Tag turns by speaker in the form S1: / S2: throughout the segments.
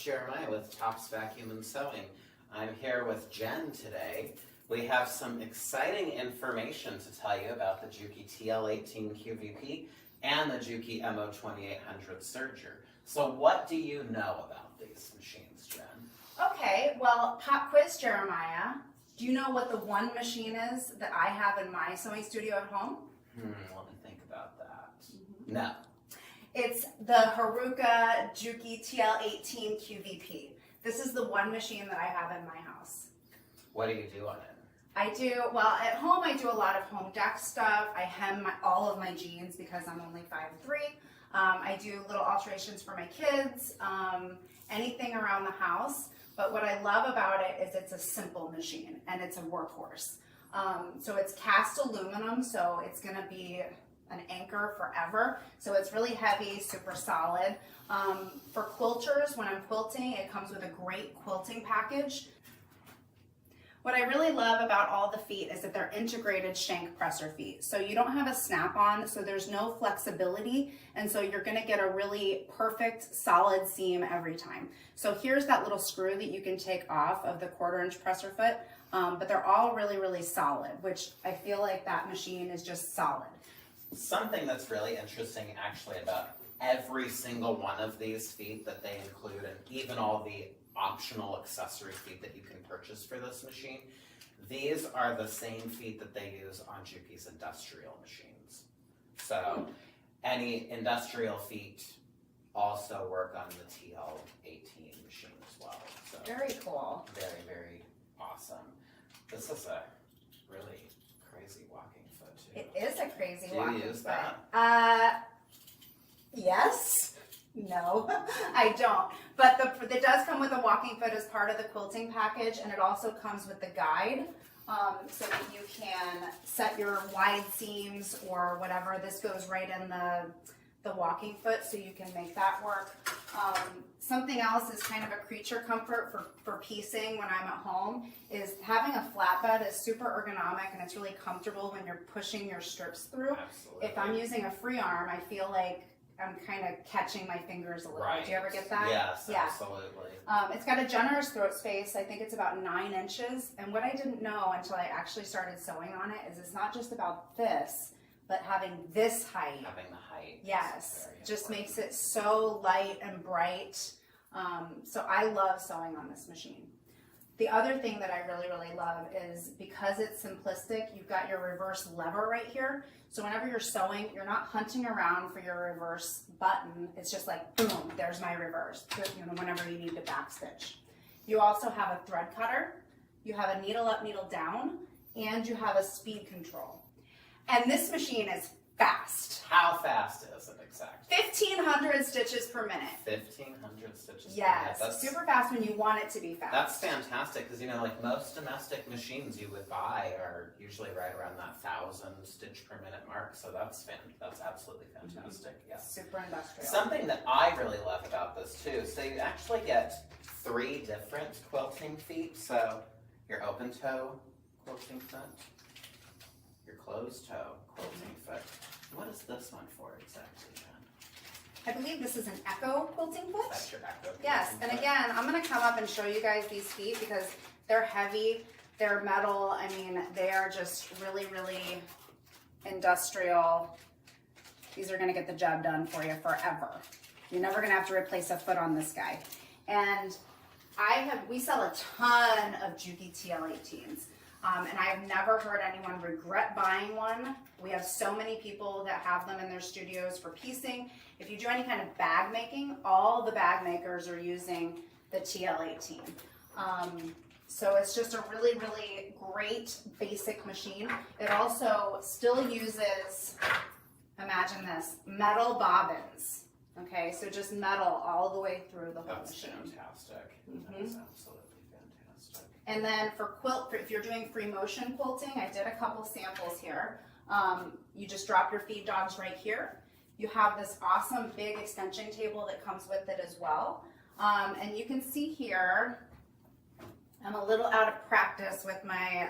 S1: Jeremiah with Tops Vacuum and Sewing. I'm here with Jen today. We have some exciting information to tell you about the Juki TL18 QVP and the Juki MO2800 Serger. So what do you know about these machines, Jen?
S2: Okay, well, pop quiz, Jeremiah. Do you know what the one machine is that I have in my sewing studio at home?
S1: Let me think about that. No.
S2: It's the Haruka Juki TL18 QVP. This is the one machine that I have in my house.
S1: What do you do on it?
S2: I do, well, at home I do a lot of home deck stuff. I hem all of my jeans because I'm only 5'3". I do little alterations for my kids, anything around the house. But what I love about it is it's a simple machine and it's a workhorse. So it's cast aluminum, so it's gonna be an anchor forever. So it's really heavy, super solid. For quilters, when I'm quilting, it comes with a great quilting package. What I really love about all the feet is that they're integrated shank presser feet. So you don't have a snap-on, so there's no flexibility, and so you're gonna get a really perfect, solid seam every time. So here's that little screw that you can take off of the 1/4-inch presser foot, but they're all really, really solid, which I feel like that machine is just solid.
S1: Something that's really interesting actually about every single one of these feet that they include, and even all the optional accessory feet that you can purchase for this machine, these are the same feet that they use on Juki's industrial machines. So any industrial feet also work on the TL18 machine as well. So
S2: Very cool.
S1: very, very awesome. This is a really crazy walking foot too.
S2: It is a crazy
S1: Do
S2: walking
S1: you use
S2: foot.
S1: that?
S2: Yes. No, I don't. But it does come with a walking foot as part of the quilting package, and it also comes with the guide, so that you can set your wide seams or whatever. This goes right in the walking foot, so you can make that work. Something else is kind of a creature comfort for piecing when I'm at home is having a flatbed is super ergonomic, and it's really comfortable when you're pushing your strips through.
S1: Absolutely.
S2: If I'm using a free arm, I feel like I'm kind of catching my fingers a little.
S1: Right.
S2: Do you ever get that?
S1: Yes,
S2: yeah.
S1: absolutely.
S2: It's got a generous throat space. I think it's about 9 inches. And what I didn't know until I actually started sewing on it is it's not just about this, but having this height.
S1: Having the height.
S2: Yes, just makes it so light and bright. So I love sewing on this machine. The other thing that I really, really love is because it's simplistic, you've got your reverse lever right here. So whenever you're sewing, you're not hunting around for your reverse button. It's just like, boom, there's my reverse, whenever you need to backstitch. You also have a thread cutter, you have a needle up, needle down, and you have a speed control. And this machine is fast.
S1: How fast is it exactly?
S2: 1,500 stitches per minute.
S1: 1,500 stitches
S2: Yes,
S1: per minute.
S2: super fast when you want it to be fast.
S1: That's fantastic because, like most domestic machines you would buy are usually right around that 1,000 stitch per minute mark. So that's absolutely fantastic. Yeah.
S2: Super industrial.
S1: Something that I really love about this too, so you actually get 3 different quilting feet. So your open toe quilting foot, your closed toe quilting foot. What is this one for exactly, Jen?
S2: I believe this is an Echo quilting foot.
S1: That's your echo.
S2: Yes, and again, I'm going to come up and show you guys these feet because they're heavy, they're metal. I mean, they are just really, really industrial. These are going to get the job done for you forever. You're never going to have to replace a foot on this guy. And we sell a ton of Juki TL18s. And I've never heard anyone regret buying one. We have so many people that have them in their studios for piecing. If you do any kind of bag making, all the bag makers are using the TL18. So it's just a really, really great basic machine. It also still uses, imagine this, metal bobbins. Okay, so just metal all the way through the whole machine.
S1: That's fantastic. That is absolutely fantastic.
S2: And then for if you're doing free motion quilting, I did a couple samples here. You just drop your feed dogs right here. You have this awesome big extension table that comes with it as well. And you can see here, I'm a little out of practice with my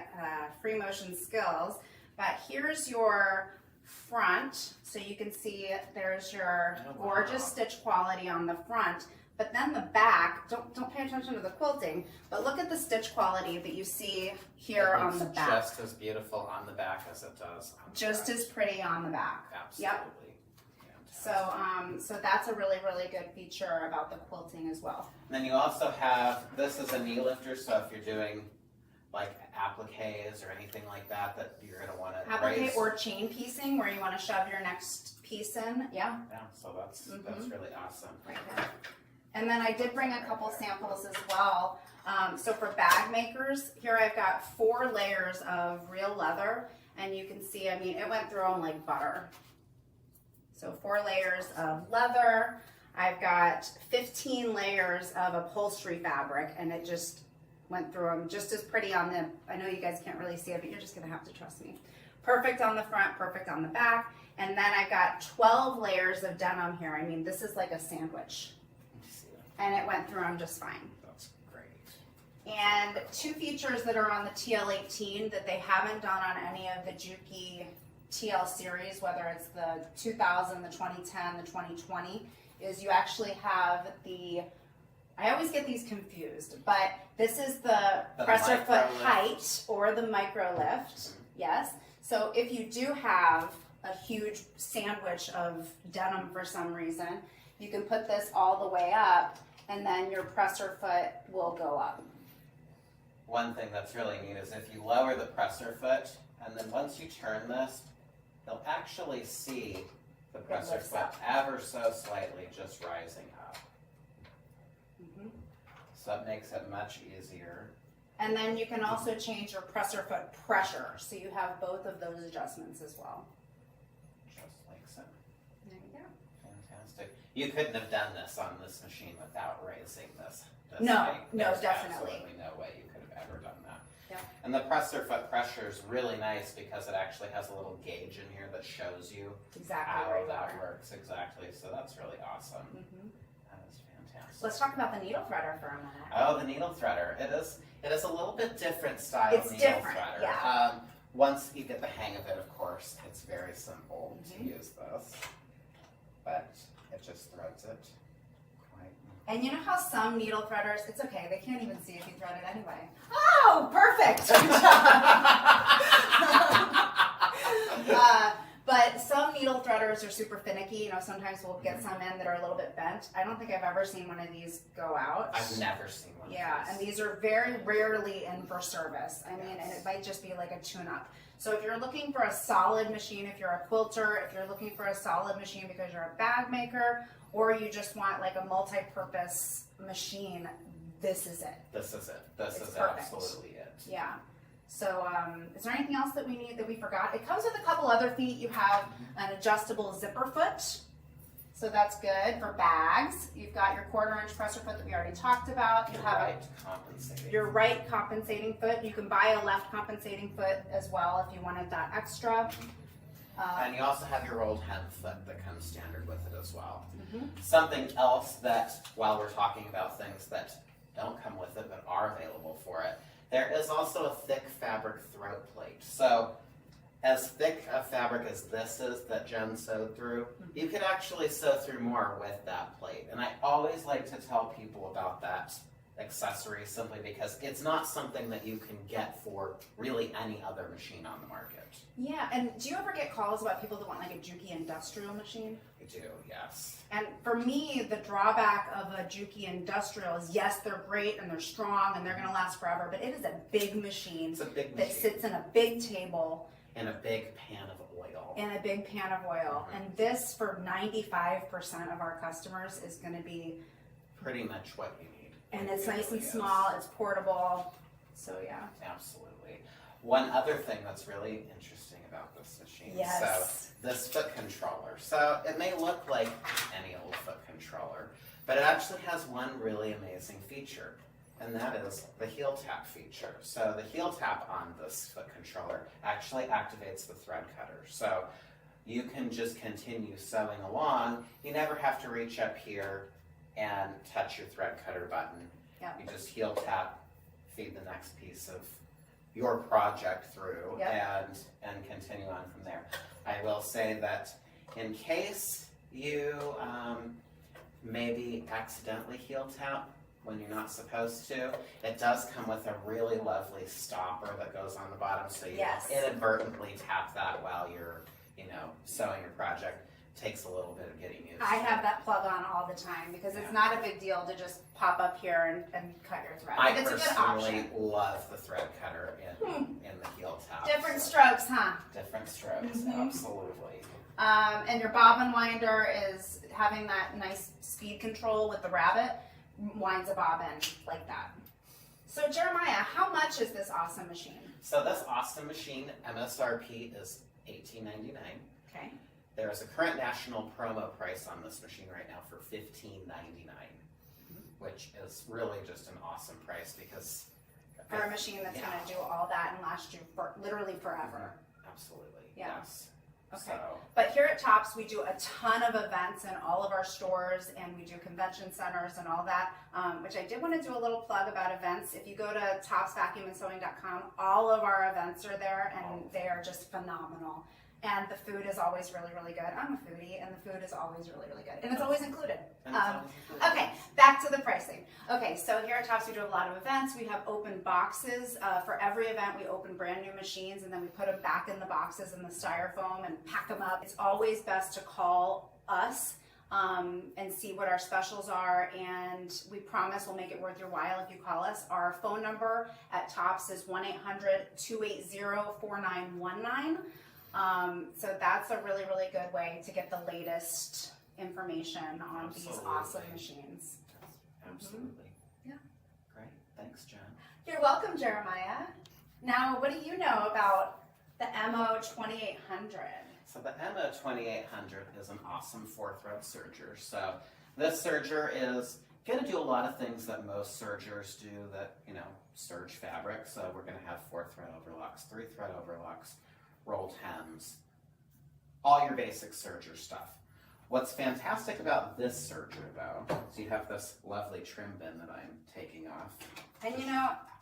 S2: free motion skills, but here's your front. So you can see there's your gorgeous stitch quality on the front, But then the back, don't pay attention to the quilting, but look at the stitch quality that you see here on the back.
S1: Just as beautiful on the back as it does on the
S2: Just
S1: front.
S2: as pretty on the back.
S1: Absolutely.
S2: Yep. So that's a really, really good feature about the quilting as well.
S1: And then you also have, this is a knee lifter, so if you're doing like appliques or anything like that, that you're gonna wanna
S2: Applique
S1: raise.
S2: or chain piecing where you want to shove your next piece in. Yeah.
S1: Yeah, so that's really awesome.
S2: Right there. And then I did bring a couple samples as well. So for bag makers, here I've got 4 layers of real leather, and you can see, I mean, it went through them like butter. So 4 layers of leather. I've got 15 layers of upholstery fabric, and it just went through them just as pretty on the, I know you guys can't really see it, but you're just gonna have to trust me. Perfect on the front, perfect on the back. And then I've got 12 layers of denim here. I mean, this is like a sandwich. And it went through them just fine.
S1: That's great.
S2: And 2 features that are on the TL18 that they haven't done on any of the Juki TL series, whether it's the 2000, the 2010, the 2020, is you actually have the, I always get these confused, but this is the presser foot height or the micro lift, yes. So if you do have a huge sandwich of denim for some reason, you can put this all the way up and then your presser foot will go up.
S1: One thing that's really neat is if you lower the presser foot, and then once you turn this, you'll actually see the presser foot ever so slightly just rising up. So it makes it much easier.
S2: And then you can also change your presser foot pressure, so you have both of those adjustments as well.
S1: Just like so.
S2: There you go.
S1: Fantastic. You couldn't have done this on this machine without raising this
S2: No,
S1: height.
S2: no,
S1: There's
S2: definitely.
S1: absolutely no way you could have ever done that.
S2: Yeah.
S1: And the presser foot pressure is really nice because it actually has a little gauge in here that shows you
S2: Exactly
S1: how
S2: where you
S1: that
S2: are.
S1: works exactly. So that's really awesome.
S2: Mhm.
S1: That is fantastic.
S2: Let's talk about the needle threader for a minute.
S1: Oh, the needle threader. It is a little bit different style
S2: It's
S1: needle
S2: different,
S1: threader.
S2: yeah.
S1: Once you get the hang of it, of course, it's very simple to
S2: Mhm.
S1: use this. But it just threads it quite.
S2: And you know how some needle threaders, it's okay, they can't even see if you thread it anyway. Oh, perfect! Good job. But some needle threaders are super finicky. You know, sometimes we'll get some in that are a little bit bent. I don't think I've ever seen one of these go out.
S1: I've never seen one.
S2: Yeah,
S1: of
S2: and
S1: these.
S2: these are very rarely in for service. I mean, and it might just be like a tune-up. So if you're looking for a solid machine, if you're a quilter, if you're looking for a solid machine because you're a bag maker, or you just want like a multi-purpose machine, this is it.
S1: This is it. This
S2: It's
S1: is
S2: perfect.
S1: absolutely it.
S2: Yeah. So is there anything else that we need that we forgot? It comes with a couple other feet. You have an adjustable zipper foot. So that's good for bags. You've got your 1/4-inch presser foot that we already talked about. You
S1: Your
S2: have
S1: right compensating.
S2: your right compensating foot. You can buy a left compensating foot as well if you wanted that extra.
S1: And you also have your old hem foot that comes standard with it as well.
S2: Mhm.
S1: Something else that, while we're talking about things that don't come with it but are available for it, there is also a thick fabric throat plate. So as thick a fabric as this is that Jen sewed through, you could actually sew through more with that plate. And I always like to tell people about that accessory simply because it's not something that you can get for really any other machine on the market.
S2: Yeah, and do you ever get calls about people that want like a Juki industrial machine?
S1: I do, yes.
S2: And for me, the drawback of a Juki industrial is yes, they're great and they're strong and they're gonna last forever, but it is a big machine
S1: It's a big
S2: that
S1: machine.
S2: sits in a big table
S1: And a big pan of oil.
S2: in a big pan of oil.
S1: Mhm.
S2: And this, for 95% of our customers, is gonna be,
S1: Pretty much what you need.
S2: and it's
S1: It
S2: nice
S1: really
S2: and
S1: is.
S2: small, it's portable, so yeah.
S1: Absolutely. One other thing that's really interesting about this machine.
S2: Yes.
S1: So this foot controller. So it may look like any old foot controller, but it actually has one really amazing feature, and that is the heel tap feature. So the heel tap on this foot controller actually activates the thread cutter. So you can just continue sewing along. You never have to reach up here and touch your thread cutter button.
S2: Yeah.
S1: You just heel tap, feed the next piece of your project through,
S2: Yep.
S1: and continue on from there. I will say that in case you maybe accidentally heel tap when you're not supposed to. It does come with a really lovely stopper that goes on the bottom, so you
S2: Yes.
S1: inadvertently tap that while you're, sewing your project. Takes a little bit of getting used to.
S2: I have that plug on all the time because it's not a big deal to just pop up here and cut your thread.
S1: I
S2: It's a good
S1: personally
S2: option.
S1: love the thread cutter in the heel tap.
S2: Different
S1: so-
S2: strokes, huh?
S1: Different strokes,
S2: Mhm.
S1: absolutely.
S2: And your bobbin winder is having that nice speed control with the rabbit, winds a bobbin like that. So Jeremiah, how much is this awesome machine?
S1: So this awesome machine, MSRP is $18.99.
S2: Okay.
S1: There is a current national promo price on this machine right now for $15.99, which is really just an awesome price because
S2: For a machine that's
S1: Yeah.
S2: gonna do all that and last you for literally forever.
S1: Absolutely,
S2: Yeah.
S1: yes.
S2: Okay.
S1: So,
S2: But here at Tops, we do a ton of events in all of our stores, and we do convention centers and all that, which I did want to do a little plug about events. If you go to topsvacuumandsewing.com, all of our events are there, and they are just phenomenal. And the food is always really, really good. I'm a foodie, and the food is always really, really good. And it's always included.
S1: and it's always included.
S2: Okay, back to the pricing. Okay, so here at Tops we do a lot of events. We have open boxes. For every event we open brand new machines and then we put them back in the boxes in the styrofoam and pack them up. It's always best to call us and see what our specials are, and we promise we'll make it worth your while if you call us. Our phone number at Tops is 1-800-280-4919. So that's a really, really good way to get the latest information on these
S1: Absolutely.
S2: awesome machines.
S1: Absolutely.
S2: Yeah.
S1: Great, thanks, Jen.
S2: You're welcome, Jeremiah. Now, what do you know about the MO 2800?
S1: So the MO 2800 is an awesome 4-thread serger. So this serger is going to do a lot of things that most sergers do that, serge fabric. So we're going to have 4-thread overlocks, 3-thread overlocks, rolled hems, all your basic serger stuff. What's fantastic about this serger though, is you have this lovely trim bin that I'm taking off.
S2: And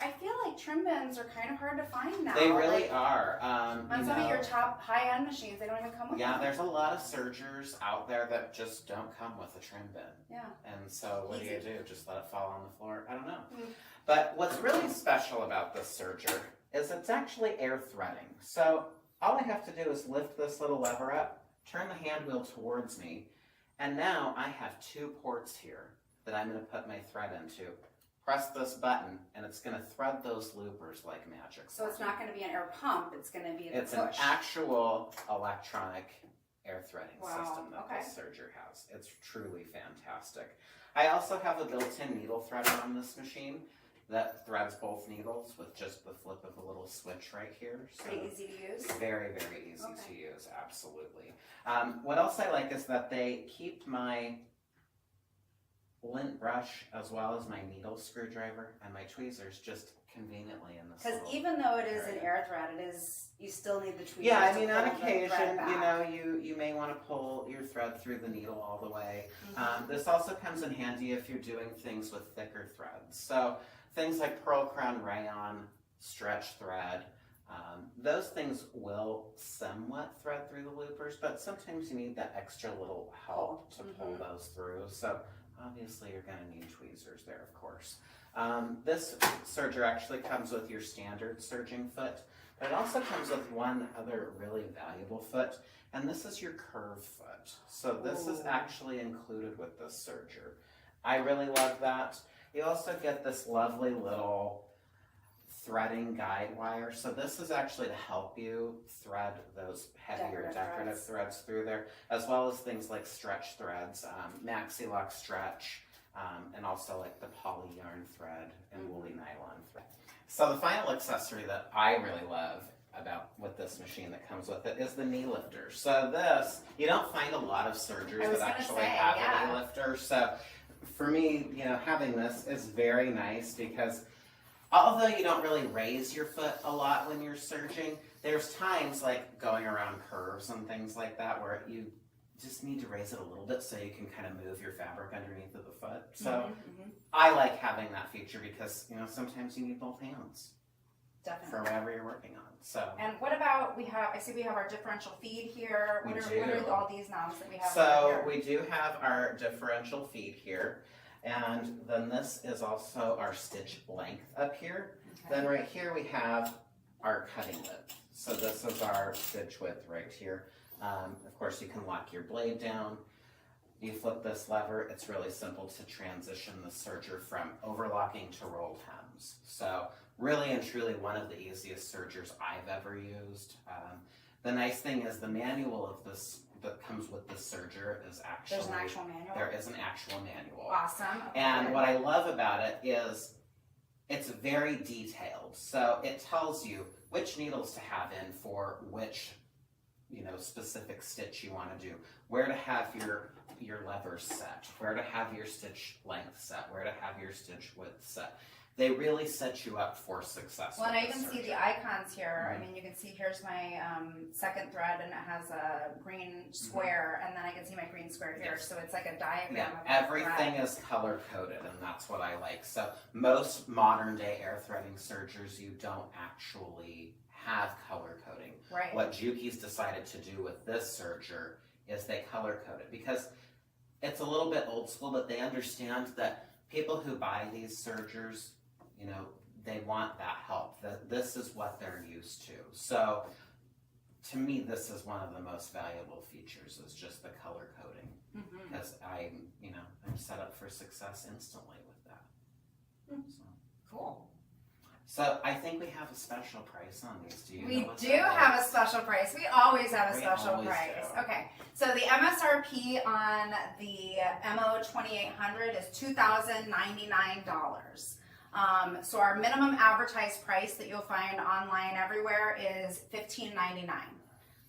S2: I feel like trim bins are kind of hard to find now.
S1: They really
S2: Like,
S1: are.
S2: on some of your top high-end machines, they don't even come with
S1: Yeah,
S2: them.
S1: there's a lot of sergers out there that just don't come with a trim bin.
S2: Yeah.
S1: And so what
S2: Easy.
S1: do? Just let it fall on the floor? I don't know.
S2: Mm.
S1: But what's really special about this serger is it's actually air threading. So all I have to do is lift this little lever up, turn the hand wheel towards me, and now I have 2 ports here that I'm going to put my thread into. Press this button, and it's going to thread those loopers like magic.
S2: So it's not going to be an air pump, it's going to be the
S1: It's
S2: push.
S1: an actual electronic air threading
S2: Wow,
S1: system that
S2: okay.
S1: this serger has. It's truly fantastic. I also have a built-in needle threader on this machine that threads both needles with just the flip of a little switch right here. So
S2: Pretty easy to use.
S1: very, very easy
S2: Okay.
S1: to use, absolutely. What else I like is that they keep my lint brush as well as my needle screwdriver and my tweezers just conveniently in this
S2: Because
S1: little
S2: even though it is an
S1: area.
S2: air thread, you still need the tweezers.
S1: Yeah, I
S2: to
S1: mean,
S2: pull
S1: on
S2: the thread
S1: occasion,
S2: back.
S1: you may want to pull your thread through the needle all the way.
S2: Mhm.
S1: This also comes in handy if you're doing things with thicker threads. So things like pearl crown rayon, stretch thread, those things will somewhat thread through the loopers, but sometimes you need that extra little help to pull
S2: Mhm.
S1: those through. So obviously you're going to need tweezers there, of course. This serger actually comes with your standard serging foot, but it also comes with one other really valuable foot, and this is your curve foot. So this is
S2: Ooh.
S1: actually included with this serger. I really love that. You also get this lovely little threading guide wire. So this is actually to help you thread those heavier decorative threads through there, as well as things like stretch threads, maxi lock stretch, and also like the poly yarn thread and woolly nylon thread. So the final accessory that I really love with this machine that comes with it is the knee lifter. So this, you don't find a lot of sergers
S2: I was
S1: that
S2: gonna
S1: actually
S2: say,
S1: have
S2: yeah.
S1: a knee lifter. So for me, having this is very nice because although you don't really raise your foot a lot when you're serging, there's times like going around curves and things like that where you just need to raise it a little bit so you can kind of move your fabric underneath of the foot. So
S2: Mhm.
S1: I like having that feature because, sometimes you need both hands.
S2: Definitely.
S1: for whatever you're working on. So.
S2: And what about, I see we have our differential feed here. What are all these knobs that we have
S1: So
S2: over here?
S1: we do have our differential feed here, and then this is also our stitch length up here.
S2: Okay.
S1: Then right here we have our cutting width. So this is our stitch width right here. Of course you can lock your blade down. You flip this lever, it's really simple to transition the serger from overlocking to rolled hems. So really and truly one of the easiest sergers I've ever used. The nice thing is the manual of this that comes with the serger is actually...
S2: There's an actual manual?
S1: There is an actual manual.
S2: Awesome. Okay.
S1: And what I love about it is it's very detailed. So it tells you which needles to have in for which, specific stitch you want to do, where to have your levers set, where to have your stitch length set, where to have your stitch width set. They really set you up for success.
S2: Well, and I even see the icons here. I mean, you can see here's my second thread, and it has a green square, and then I can see my green square here. Yes. So it's like a diagram.
S1: Yeah, everything is color coded, and that's what I like. So most modern day air threading sergers, you don't actually have color coding.
S2: Right.
S1: What Juki's decided to do with this serger is they color code it because it's a little bit old school, but they understand that people who buy these sergers, they want that help. That this is what they're used to. So to me, this is one of the most valuable features is just the color coding. Because I'm set up for success instantly with that. So.
S2: Cool.
S1: So I think we have a special price on these. Do you?
S2: We do have a special price. We always have a special price.
S1: Do.
S2: Okay. So the MSRP on the MO 2800 is $2,099. So our minimum advertised price that you'll find online everywhere is $15.99.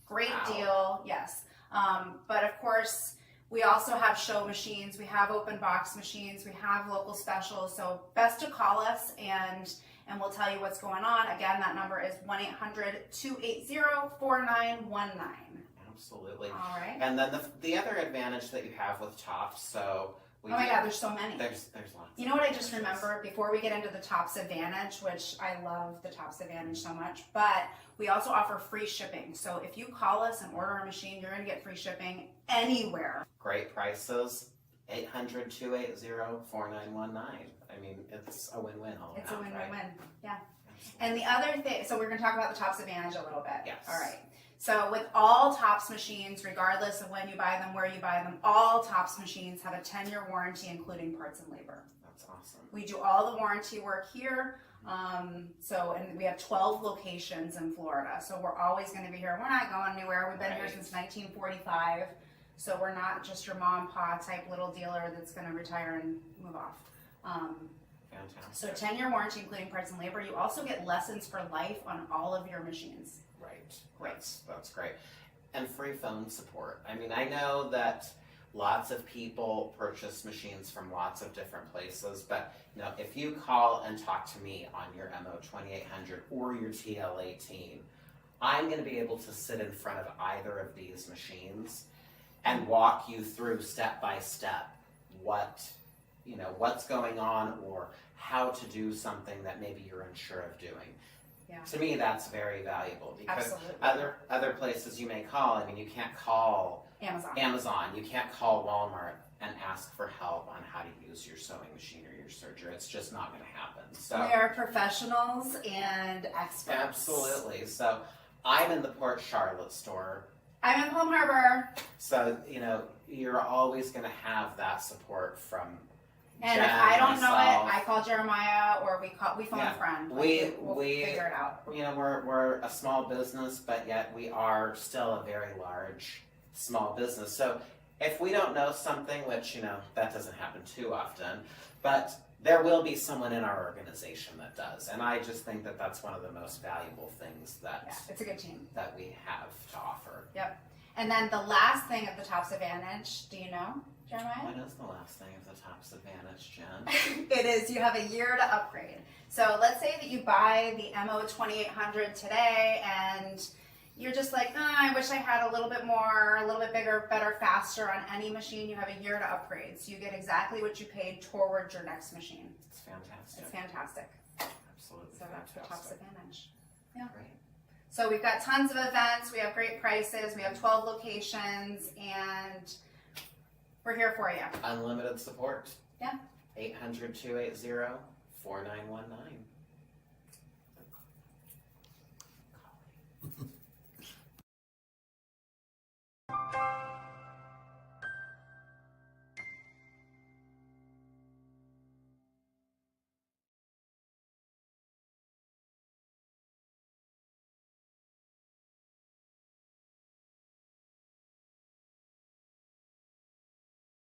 S2: Great deal, yes. But of course, we also have show machines. We have open box machines. We have local specials. So best to call us and we'll tell you what's going on. Again, that number is 1-800-280-4919.
S1: Absolutely.
S2: All right.
S1: And then the other advantage that you have with tops, so
S2: oh my God, there's so many.
S1: There's lots.
S2: You know what I just remember before we get into the Tops Advantage, which I love the Tops Advantage so much, but we also offer free shipping. So if you call us and order a machine, you're going to get free shipping anywhere.
S1: Great prices. 800-280-4919. I mean, it's a win-win all around.
S2: It's a win-win-win,
S1: right?
S2: Yeah. And the other thing, so we're going to talk about the Tops Advantage a little bit.
S1: Yes.
S2: All right. So with all Tops machines, regardless of when you buy them, where you buy them, all Tops machines have a 10-year warranty, including parts and labor.
S1: That's awesome.
S2: We do all the warranty work here. And we have 12 locations in Florida. So we're always going to be here. We're not going anywhere. We've been here since 1945. So we're not just your mom and pop type little dealer that's going to retire and move off.
S1: Fantastic.
S2: So 10-year warranty, including parts and labor. You also get lessons for life on all of your machines.
S1: Right. That's great. And free phone support. I mean, I know that lots of people purchase machines from lots of different places, but if you call and talk to me on your MO 2800 or your TL18, I'm going to be able to sit in front of either of these machines and walk you through step by step what's going on or how to do something that maybe you're unsure of doing.
S2: Yeah.
S1: To me, that's very valuable because
S2: Absolutely.
S1: other places you may call. I mean, you can't call Amazon. You can't call Walmart and ask for help on how to use your sewing machine or your serger. It's just not going to happen. So
S2: we are professionals and experts.
S1: Absolutely. So I'm in the Port Charlotte store.
S2: I'm in Palm Harbor.
S1: So you're always going to have that support from.
S2: And
S1: Jen,
S2: if I don't know
S1: myself.
S2: it, I call Jeremiah or we phone a friend.
S1: We
S2: figure it out.
S1: We're a small business, but yet we are still a very large small business. So if we don't know something, which that doesn't happen too often, but there will be someone in our organization that does, and I just think that that's one of the most valuable things
S2: it's a good team
S1: that we have to offer.
S2: Yep. And then the last thing of the Tops Advantage, do you know, Jeremiah?
S1: What is the last thing of the Tops Advantage, Jen?
S2: It is you have a year to upgrade. So let's say that you buy the MO 2800 today and you're just like, I wish I had a little bit more, a little bit bigger, better, faster on any machine. You have a year to upgrade. So you get exactly what you paid toward your next machine.
S1: It's fantastic.
S2: It's fantastic.
S1: Absolutely
S2: So that's the Tufts
S1: fantastic.
S2: advantage. Yeah.
S1: Great.
S2: So we've got tons of events. We have great prices. We have 12 locations, and we're here for you.
S1: Unlimited support.
S2: Yeah.
S1: 800-280-4919.